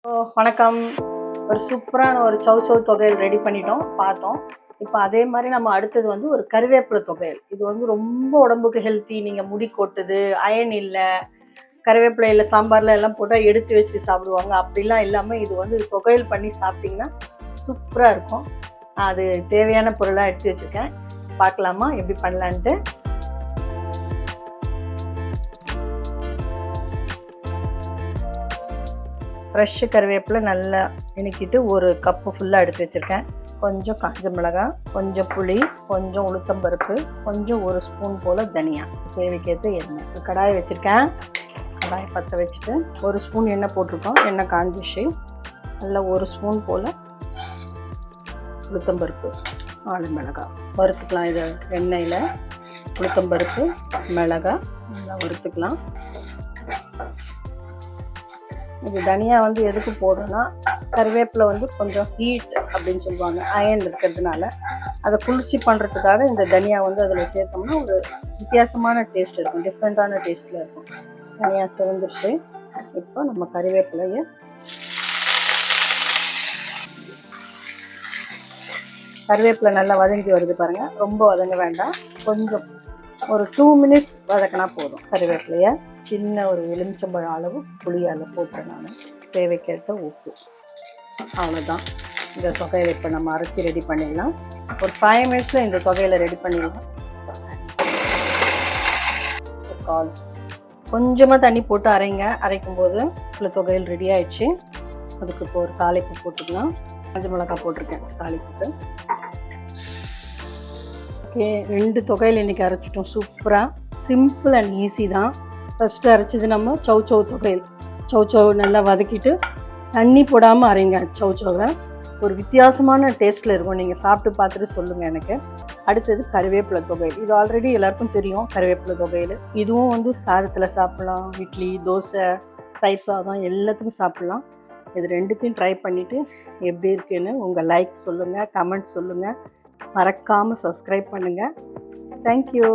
வணக்கம். ஒரு சூப்பரான ஒரு சௌசௌ தொகையல் ரெடி பண்ணிட்டோம், பார்த்தோம். இப்போ அதே மாதிரி நம்ம அடுத்தது வந்து ஒரு கருவேப்பிலை தொகையல். இது வந்து ரொம்ப உடம்புக்கு ஹெல்த்தி. நீங்கள் முடி கொட்டுது, அயன் இல்லை, கருவேப்பிலையில் சாம்பாரில் எல்லாம் போட்டால் எடுத்து வச்சு சாப்பிடுவாங்க. அப்படிலாம் இல்லாமல் இது வந்து தொகையல் பண்ணி சாப்பிட்டிங்கன்னா சூப்பராக இருக்கும். அது தேவையான பொருளாக எடுத்து வச்சுருக்கேன். பார்க்கலாமா எப்படி பண்ணலான்ட்டு? ஃப்ரெஷ்ஷு கருவேப்பிலை நல்லா இனிக்கிட்டு ஒரு கப்பு ஃபுல்லாக எடுத்து வச்சுருக்கேன். கொஞ்சம் காஞ்ச மிளகாய், கொஞ்சம் புளி, கொஞ்சம் உளுத்தம்பருப்பு, கொஞ்சம் ஒரு ஸ்பூன் போல் தனியா, தேவைக்கேற்ற எண்ணெய். கடாய் வச்சுருக்கேன். கடாய் பற்ற வச்சுட்டு ஒரு ஸ்பூன் எண்ணெய் போட்டிருக்கோம். எண்ணெய் காஞ்சிச்சு. நல்லா ஒரு ஸ்பூன் போல் உளுத்தம்பருப்பு, 4 மிளகாய் வறுத்துக்கலாம். இதை எண்ணெயில் உளுத்தம்பருப்பு, மிளகாய் நல்லா வறுத்துக்கலாம். இது தனியா வந்து எதுக்கு போடுறோன்னா, கருவேப்பிலை வந்து கொஞ்சம் ஹீட் அப்படின்னு சொல்லுவாங்க, அயன் இருக்கிறதுனால அதை குளிர்ச்சி பண்ணுறதுக்காக இந்த தனியா வந்து அதில் சேர்த்தோம்னா ஒரு வித்தியாசமான டேஸ்ட் இருக்கும், டிஃப்ரெண்ட்டான டேஸ்ட்டில் இருக்கும். தனியா சிவந்துருச்சு. இப்போ நம்ம கருவேப்பிலையை கருவேப்பிலை நல்லா வதங்கி வருது பாருங்கள். ரொம்ப வதங்க வேண்டாம், கொஞ்சம் ஒரு 2 மினிட்ஸ் வதக்கினா போதும். கருவேப்பிலையை சின்ன ஒரு எலுமிச்சம்பழம் அளவு புளியால் போட்டேன் நான். தேவைக்கேற்ற உப்பு. அவ்வளோதான். இந்த தொகையில் இப்போ நம்ம அரைச்சி ரெடி பண்ணிடலாம். ஒரு 5 மினிட்ஸில் இந்த தொகையில் ரெடி பண்ணிடலாம். கொஞ்சமாக தண்ணி போட்டு அரைங்க. அரைக்கும்போது இந்த தொகையில் ரெடி ஆயிடுச்சு. அதுக்கு இப்போ ஒரு தாளிப்பு போட்டுக்கலாம். காஞ்ச மிளகாய் போட்டிருக்கேன் தாளிப்புக்கு. ஓகே, 2 தொகையில் இன்றைக்கி அரைச்சிட்டோம். சூப்பராக, சிம்பிள் அண்ட் ஈஸி தான். ஃபஸ்ட்டு அரைச்சது நம்ம சௌசௌ தொகையில். சௌசௌ நல்லா வதக்கிட்டு தண்ணி போடாமல் அரைங்க. சௌசௌவை ஒரு வித்தியாசமான டேஸ்ட்டில் இருக்கும். நீங்கள் சாப்பிட்டு பார்த்துட்டு சொல்லுங்கள் எனக்கு. அடுத்தது கருவேப்பிலை தொகையில். இது ஆல்ரெடி எல்லாருக்கும் தெரியும், கருவேப்பிலை தொகையில். இதுவும் வந்து சாதத்தில் சாப்பிட்லாம், இட்லி, தோசை, தயிர் சாதம் எல்லாத்துக்கும் சாப்பிட்லாம். இது 2த்தையும் ட்ரை பண்ணிவிட்டு எப்படி இருக்குன்னு உங்கள் லைக் சொல்லுங்கள், கமெண்ட் சொல்லுங்கள். மறக்காமல் சப்ஸ்கிரைப் பண்ணுங்கள். தேங்க்யூ.